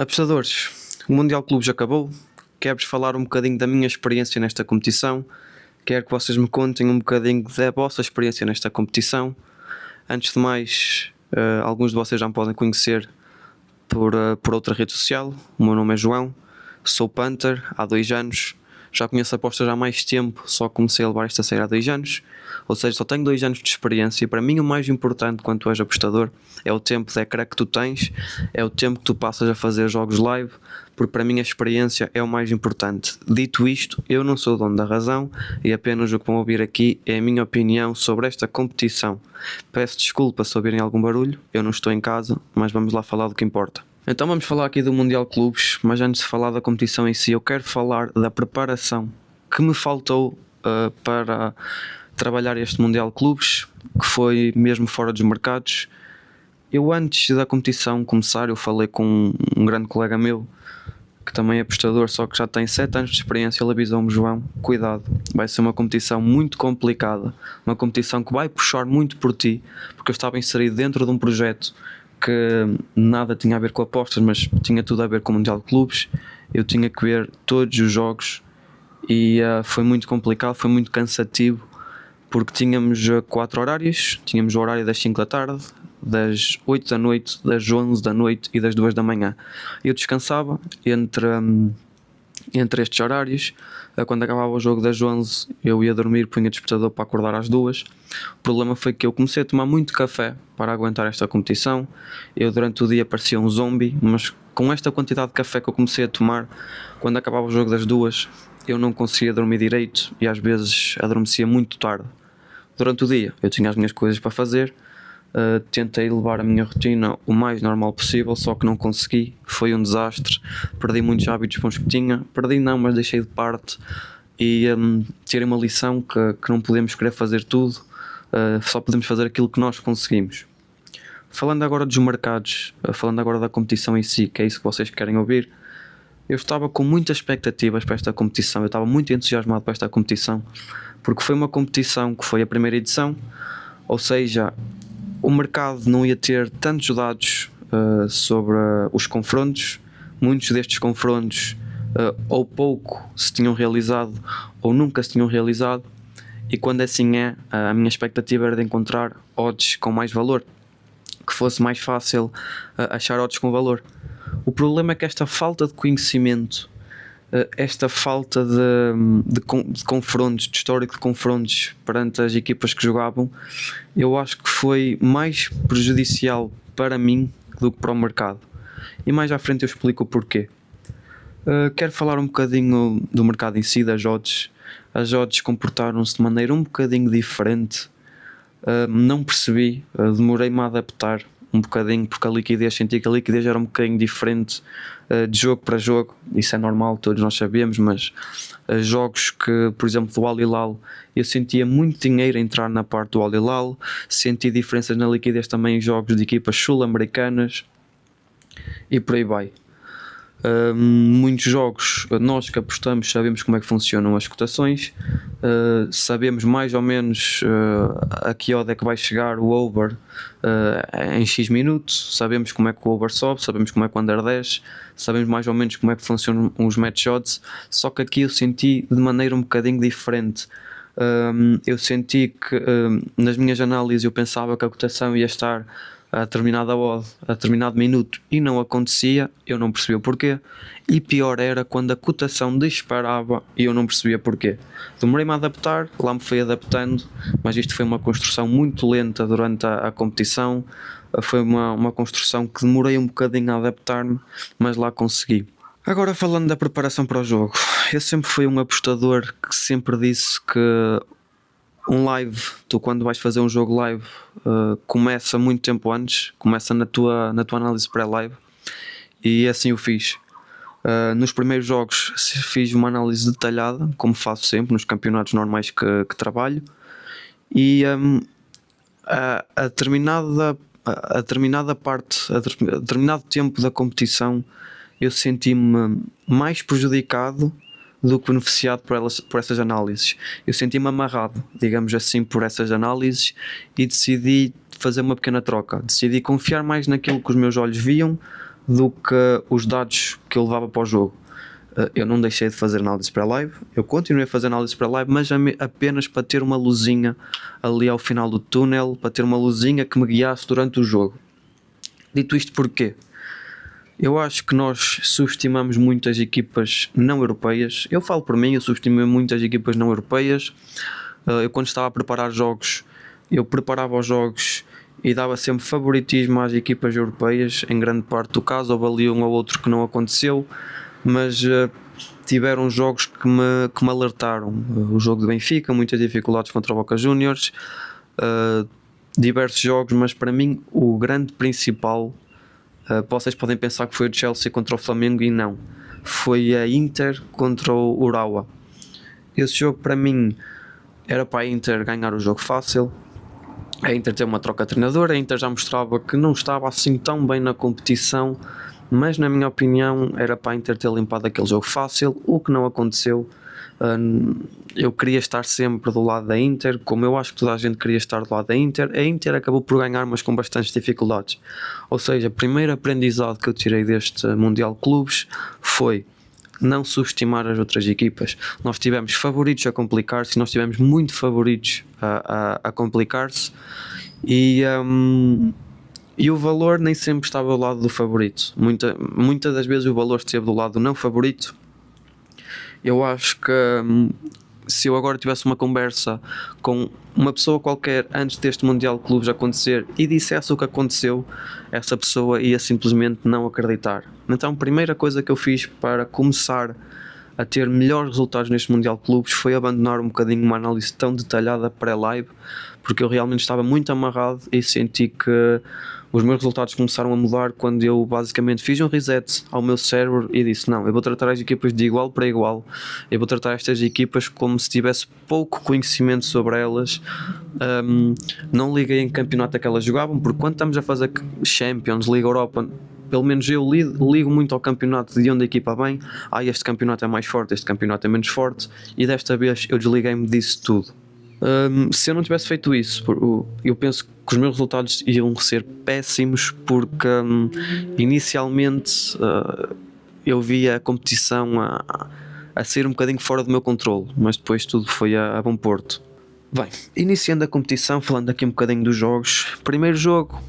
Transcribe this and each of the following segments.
Apostadores, o Mundial de Clubes acabou. Quero-vos falar um bocadinho da minha experiência nesta competição. Quero que vocês me contem um bocadinho da vossa experiência nesta competição. Antes de mais, alguns de vocês já me podem conhecer por outra rede social. O meu nome é João, sou Punter há 2 anos. Já conheço apostas há mais tempo, só comecei a levar esta série há 2 anos. Ou seja, só tenho 2 anos de experiência e para mim o mais importante quando tu és apostador é o tempo de ecrã que tu tens, é o tempo que tu passas a fazer jogos live, porque para mim a experiência é o mais importante. Dito isto, eu não sou dono da razão e apenas o que vão ouvir aqui é a minha opinião sobre esta competição. Peço desculpa se ouvirem algum barulho, eu não estou em casa, mas vamos lá falar do que importa. Então vamos falar aqui do Mundial de Clubes, mas antes de falar da competição em si, eu quero falar da preparação que me faltou para trabalhar este Mundial de Clubes, que foi mesmo fora dos mercados. Eu antes da competição começar, eu falei com um grande colega meu, que também é apostador, só que já tem 7 anos de experiência. Ele avisou-me: João, cuidado, vai ser uma competição muito complicada, uma competição que vai puxar muito por ti, porque eu estava inserido dentro de um projeto que nada tinha a ver com apostas, mas tinha tudo a ver com o Mundial de Clubes. Eu tinha que ver todos os jogos e foi muito complicado, foi muito cansativo, porque tínhamos 4 horários. Tínhamos o horário das 5 da tarde, das 8 da noite, das 11 da noite e das 2 da manhã. Eu descansava entre estes horários. Quando acabava o jogo das 11 eu ia dormir, punha despertador para acordar às 2. O problema foi que eu comecei a tomar muito café para aguentar esta competição. Eu durante o dia parecia um zombie, mas com esta quantidade de café que eu comecei a tomar, quando acabava o jogo das 2 eu não conseguia dormir direito e às vezes adormecia muito tarde. Durante o dia eu tinha as minhas coisas para fazer. Tentei levar a minha rotina o mais normal possível, só que não consegui, foi um desastre. Perdi muitos hábitos bons que tinha, mas deixei de parte e tirei uma lição que não podemos querer fazer tudo, só podemos fazer aquilo que nós conseguimos. Falando agora dos mercados, falando agora da competição em si, que é isso que vocês querem ouvir, eu estava com muitas expectativas para esta competição, eu estava muito entusiasmado para esta competição, porque foi uma competição que foi a primeira edição, ou seja, o mercado não ia ter tantos dados sobre os confrontos. Muitos destes confrontos ou pouco se tinham realizado ou nunca se tinham realizado, e quando assim é, a minha expectativa era de encontrar odds com mais valor, que fosse mais fácil achar odds com valor. O problema é que esta falta de conhecimento, esta falta de confrontos, de histórico de confrontos perante as equipas que jogavam, eu acho que foi mais prejudicial para mim do que para o mercado. E mais à frente eu explico o porquê. Quero falar um bocadinho do mercado em si, das odds. As odds comportaram-se de maneira um bocadinho diferente. Não percebi, demorei-me a adaptar um bocadinho, porque senti que a liquidez era um bocadinho diferente de jogo para jogo. Isso é normal, todos nós sabemos, mas jogos que, por exemplo, do Al Hilal, eu sentia muito dinheiro a entrar na parte do Al Hilal, senti diferenças na liquidez também em jogos de equipas sul-americanas e por aí vai. Muitos jogos, nós que apostamos sabemos como é que funcionam as cotações, sabemos mais ou menos a que odd é que vai chegar o over em X minutos, sabemos como é que o over sobe, sabemos como é que o under desce, sabemos mais ou menos como é que funcionam os match odds, só que aqui eu senti de maneira um bocadinho diferente. Eu senti que nas minhas análises eu pensava que a cotação ia estar a determinada odd, a determinado minuto, e não acontecia. Eu não percebia o porquê, e pior era quando a cotação disparava e eu não percebia porquê. Demorei-me a adaptar, lá me fui adaptando, mas isto foi uma construção muito lenta durante a competição. Foi uma construção que demorei um bocadinho a adaptar-me, mas lá consegui. Agora, falando da preparação para o jogo, eu sempre fui um apostador que sempre disse que um live, tu quando vais fazer um jogo live, começa muito tempo antes, começa na tua análise pré-live, e assim o fiz. Nos primeiros jogos fiz uma análise detalhada, como faço sempre nos campeonatos normais que trabalho, e a determinada parte, a determinado tempo da competição, eu senti-me mais prejudicado do que beneficiado por essas análises. Eu senti-me amarrado, digamos assim, por essas análises, e decidi fazer uma pequena troca. Decidi confiar mais naquilo que os meus olhos viam do que os dados que eu levava para o jogo. Eu não deixei de fazer análise pré-live, eu continuei a fazer análise pré-live, mas apenas para ter uma luzinha ali ao final do túnel, para ter uma luzinha que me guiasse durante o jogo. Dito isto, porquê? Eu acho que nós subestimamos muitas equipas não europeias. Eu falo por mim, eu subestimei muitas equipas não europeias. Eu quando estava a preparar jogos, eu preparava os jogos e dava sempre favoritismo às equipas europeias. Em grande parte do caso, houve ali um ou outro que não aconteceu, mas tiveram jogos que me alertaram. O jogo de Benfica, muitas dificuldades contra o Boca Juniors, diversos jogos, mas para mim o grande principal, vocês podem pensar que foi o Chelsea contra o Flamengo, e não, foi a Inter contra o Urawa. Esse jogo para mim era para a Inter ganhar o jogo fácil. A Inter teve uma troca de treinador, a Inter já mostrava que não estava assim tão bem na competição, mas na minha opinião era para a Inter ter limpado aquele jogo fácil, o que não aconteceu. Eu queria estar sempre do lado da Inter, como eu acho que toda a gente queria estar do lado da Inter. A Inter acabou por ganhar, mas com bastantes dificuldades. Ou seja, o primeiro aprendizado que eu tirei deste Mundial de Clubes foi não subestimar as outras equipas. Nós tivemos favoritos a complicar-se, nós tivemos muito favoritos a complicar-se, e o valor nem sempre estava do lado do favorito. Muitas das vezes o valor esteve do lado do não favorito. Eu acho que se eu agora tivesse uma conversa com uma pessoa qualquer antes deste Mundial de Clubes acontecer e dissesse o que aconteceu, essa pessoa ia simplesmente não acreditar. Então a primeira coisa que eu fiz para começar a ter melhores resultados neste Mundial de Clubes foi abandonar um bocadinho uma análise tão detalhada pré-live, porque eu realmente estava muito amarrado e senti que os meus resultados começaram a mudar quando eu basicamente fiz um reset ao meu cérebro e disse: não, eu vou tratar as equipas de igual para igual, eu vou tratar estas equipas como se tivesse pouco conhecimento sobre elas. Não liguei em que campeonato é que elas jogavam, porque quando estamos a fazer Champions, Liga Europa, pelo menos eu ligo muito ao campeonato de onde a equipa vem. Este campeonato é mais forte, este campeonato é menos forte, e desta vez eu desliguei-me disso tudo. Se eu não tivesse feito isso, eu penso que os meus resultados iam ser péssimos, porque inicialmente eu via a competição a sair um bocadinho fora do meu controle, mas depois tudo foi a bom porto. Bem, iniciando a competição, falando aqui um bocadinho dos jogos. Primeiro jogo,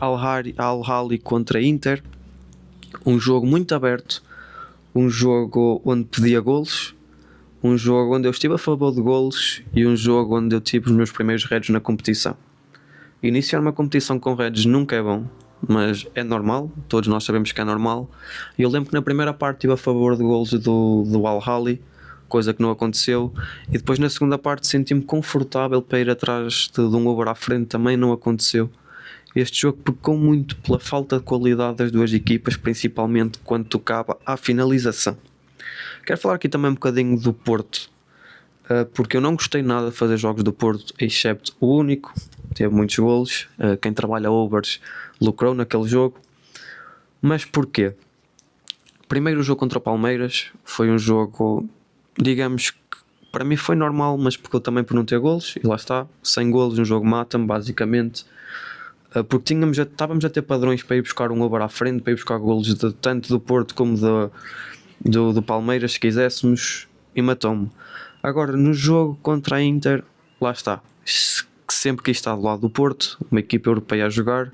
Al-Ahly contra Inter, um jogo muito aberto, um jogo onde pedia golos, um jogo onde eu estive a favor de golos e um jogo onde eu tive os meus primeiros heads na competição. Iniciar uma competição com heads nunca é bom, mas é normal, todos nós sabemos que é normal. E eu lembro que na primeira parte estive a favor de golos do Al-Ahly, coisa que não aconteceu, e depois na segunda parte senti-me confortável para ir atrás de um over à frente, também não aconteceu. Este jogo pecou muito pela falta de qualidade das duas equipas, principalmente quando tocava à finalização. Quero falar aqui também um bocadinho do Porto, porque eu não gostei nada de fazer jogos do Porto, excepto o único, teve muitos golos, quem trabalha overs lucrou naquele jogo. Mas porquê? Primeiro, o jogo contra o Palmeiras foi um jogo, digamos que para mim foi normal, mas pecou também por não ter golos, e lá está, sem golos um jogo mata-me basicamente, porque estávamos a ter padrões para ir buscar um over à frente, para ir buscar golos tanto do Porto como do Palmeiras, se quiséssemos, e matou-me. Agora no jogo contra a Inter, lá está, sempre quis estar do lado do Porto, uma equipa europeia a jogar.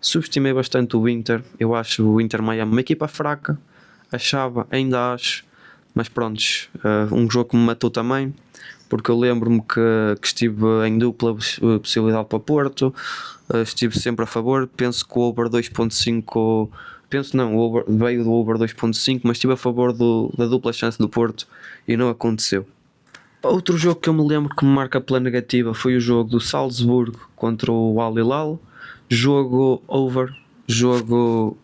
Subestimei bastante o Inter. Eu acho o Inter Miami uma equipa fraca, ainda acho, mas prontos, um jogo que me matou também, porque eu lembro-me que estive em dupla possibilidade para Porto, estive sempre a favor. Penso que o over 2.5, veio do over 2.5, mas estive a favor da dupla chance do Porto e não aconteceu. Outro jogo que eu me lembro que me marca pela negativa foi o jogo do Salzburgo contra o Al Hilal. Jogo over, jogo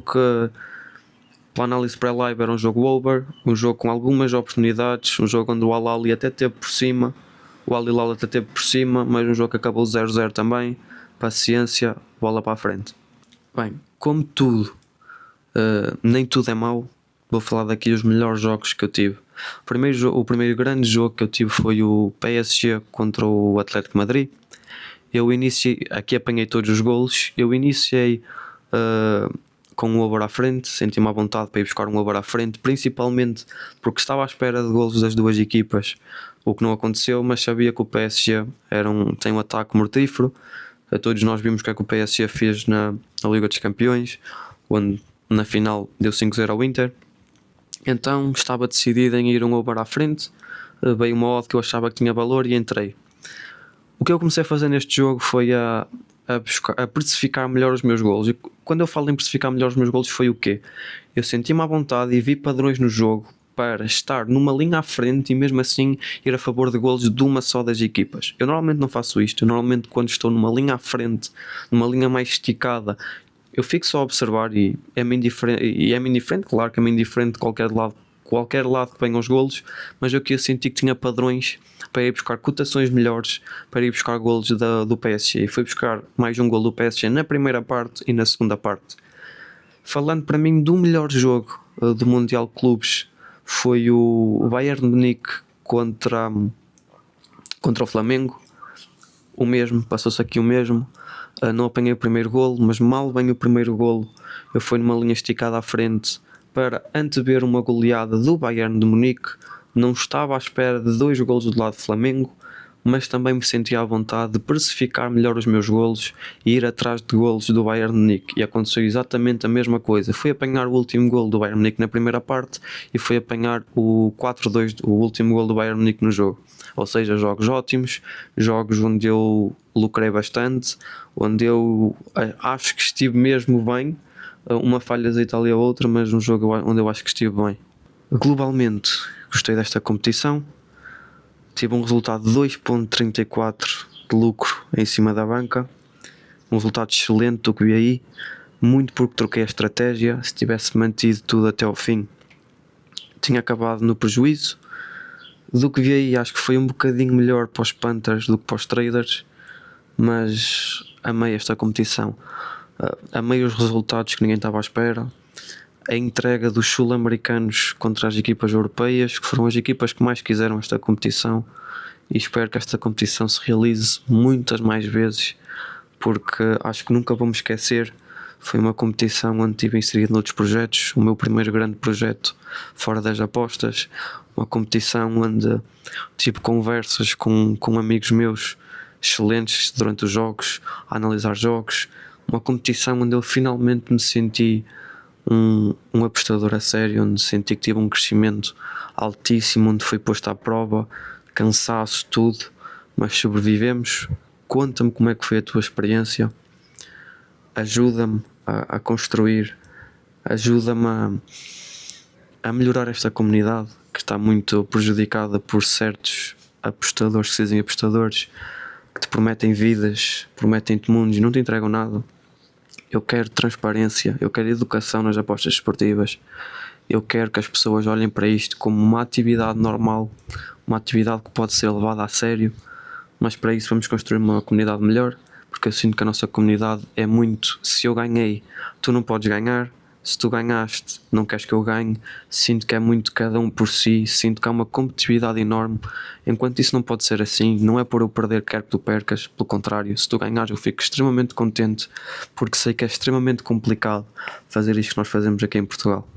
que para análise pré-live era um jogo over, um jogo com algumas oportunidades, um jogo onde o Al Ahly até teve por cima, o Al Hilal até teve por cima, mas um jogo que acabou 0-0 também. Paciência, bola para a frente. Bem, como tudo, nem tudo é mau, vou falar daqui os melhores jogos que eu tive. O primeiro grande jogo que eu tive foi o PSG contra o Atlético Madrid. Eu iniciei, aqui apanhei todos os golos, eu iniciei com um Uber à frente, senti-me à vontade para ir buscar um Uber à frente, principalmente porque estava à espera de golos das duas equipas, o que não aconteceu, mas sabia que o PSG tem um ataque mortífero. Todos nós vimos o que é que o PSG fez na Liga dos Campeões, onde na final deu 5-0 ao Inter. Então estava decidido em ir um Uber à frente, veio uma odd que eu achava que tinha valor e entrei. O que eu comecei a fazer neste jogo foi a precificar melhor os meus golos. E quando eu falo em precificar melhor os meus golos, foi o quê? Eu senti-me à vontade e vi padrões no jogo para estar numa linha à frente e mesmo assim ir a favor de golos de uma só das equipas. Eu normalmente não faço isto. Eu normalmente, quando estou numa linha à frente, numa linha mais esticada, eu fico só a observar e é-me indiferente, claro que é-me indiferente de qualquer lado que venham os golos, mas eu aqui senti que tinha padrões para ir buscar cotações melhores, para ir buscar golos do PSG. Fui buscar mais um gol do PSG na primeira parte e na segunda parte. Falando para mim do melhor jogo do Mundial Clubes, foi o Bayern de Munique contra o Flamengo. O mesmo, passou-se aqui o mesmo. Não apanhei o primeiro golo, mas mal bem o primeiro golo, eu fui numa linha esticada à frente para antever uma goleada do Bayern de Munique. Não estava à espera de 2 golos do lado do Flamengo, mas também me sentia à vontade de precificar melhor os meus golos e ir atrás de golos do Bayern de Munique. E aconteceu exatamente a mesma coisa. Fui apanhar o último golo do Bayern de Munique na primeira parte e fui apanhar o 4-2, o último golo do Bayern de Munique no jogo. Ou seja, jogos ótimos, jogos onde eu lucrei bastante, onde eu acho que estive mesmo bem. Uma falhazita ali a outra, mas um jogo onde eu acho que estive bem. Globalmente, gostei desta competição. Tive um resultado de 2.34 de lucro em cima da banca. Um resultado excelente do que vi aí. Muito porque troquei a estratégia. Se tivesse mantido tudo até ao fim, tinha acabado no prejuízo. Do que vi aí, acho que foi um bocadinho melhor para os Panthers do que para os Traders. Mas amei esta competição. Amei os resultados que ninguém estava à espera. A entrega dos sul-americanos contra as equipas europeias, que foram as equipas que mais quiseram esta competição, e espero que esta competição se realize muitas mais vezes, porque acho que nunca vamos esquecer. Foi uma competição onde estive inserido noutros projetos, o meu primeiro grande projeto fora das apostas, uma competição onde tive conversas com amigos meus excelentes durante os jogos, a analisar jogos, uma competição onde eu finalmente me senti um apostador a sério, onde senti que tive um crescimento altíssimo, onde foi posto à prova, cansaço, tudo, mas sobrevivemos. Conta-me como é que foi a tua experiência, ajuda-me a construir, ajuda-me a melhorar esta comunidade que está muito prejudicada por certos apostadores que se dizem apostadores, que te prometem vidas, prometem-te mundos e não te entregam nada. Eu quero transparência, eu quero educação nas apostas esportivas. Eu quero que as pessoas olhem para isto como uma atividade normal, uma atividade que pode ser levada a sério, mas para isso vamos construir uma comunidade melhor, porque eu sinto que a nossa comunidade é muito: se eu ganhei, tu não podes ganhar; se tu ganhaste, não queres que eu ganhe. Sinto que é muito cada um por si, sinto que há uma competitividade enorme, enquanto isso não pode ser assim. Não é por eu perder que quero que tu percas, pelo contrário, se tu ganhares eu fico extremamente contente, porque sei que é extremamente complicado fazer isto que nós fazemos aqui em Portugal.